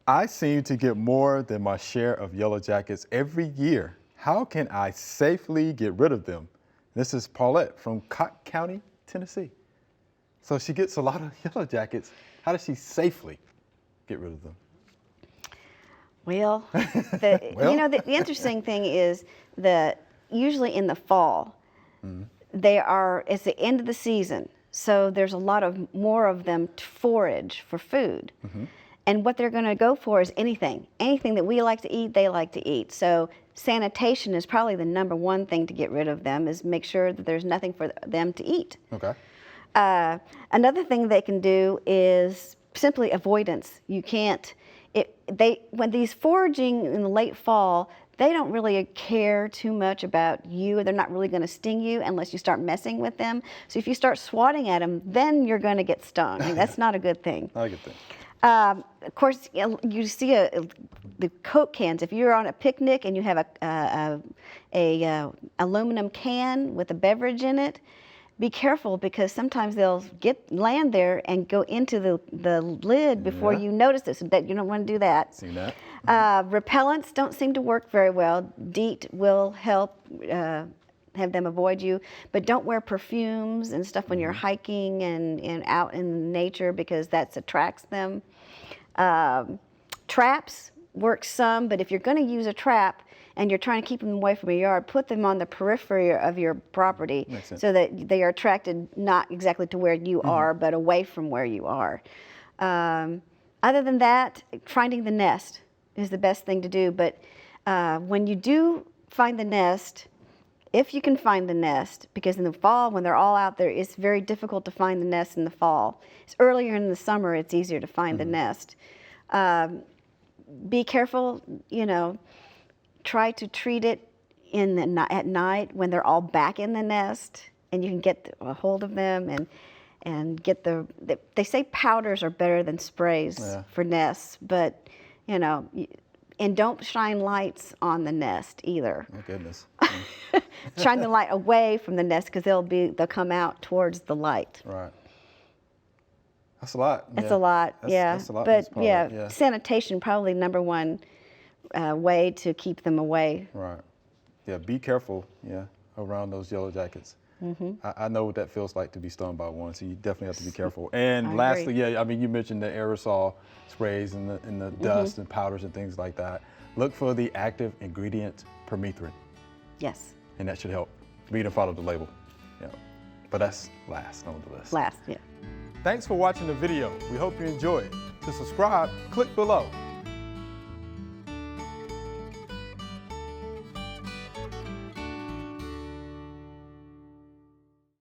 I seem to get more than my share of yellow jackets every year. How can I safely get rid of them? This is Paulette from Cotton County, Tennessee. So she gets a lot of yellow jackets. How does she safely get rid of them? Well, the interesting thing is that usually in the fall, it's the end of the season, so there's a lot of more of them to forage for food. And what they're going to go for is anything that we like to eat, they like to eat. So sanitation is probably the #1 thing to get rid of them, is make sure that there's nothing for them to eat. Okay. Another thing they can do is simply avoidance. You can't, when these foraging in the late fall, they don't really care too much about you. They're not really going to sting you unless you start messing with them. So if you start swatting at them, then you're going to get stung. And that's not a good thing. Not a good thing. Of course, you see the Coke cans. If you're on a picnic and you have a aluminum can with a beverage in it, be careful, because sometimes they'll land there and go into the lid before you notice it. So that you don't want to do that. Seen that. Repellents don't seem to work very well. DEET will help have them avoid you, but don't wear perfumes and stuff when you're hiking and out in nature, because that attracts them. Traps work some, but if you're going to use a trap and you're trying to keep them away from your yard, put them on the periphery of your property so that they are attracted not exactly to where you are, but away from where you are. Other than that, finding the nest is the best thing to do. But when you do find the nest, if you can find the nest, because in the fall, when they're all out there, it's very difficult to find the nest in the fall. It's earlier in the summer, it's easier to find the nest. Be careful, try to treat it at night when they're all back in the nest, and you can get a hold of them and get they say powders are better than sprays for nests, but and don't shine lights on the nest either. Oh goodness. Shine the light away from the nest, because they'll come out towards the light. Right. That's a lot. It's a lot, That's a lot, but yeah, sanitation probably #1 way to keep them away. Right. Yeah, be careful, around those yellow jackets. I know what that feels like to be stung by one, so you definitely have to be careful. And lastly, you mentioned the aerosol sprays and the dust and powders and things like that. Look for the active ingredient permethrin. Yes. And that should help. Read and follow the label. Yeah. But that's last on the list. Last, yeah. Thanks for watching the video. We hope you enjoyed. To subscribe, click below.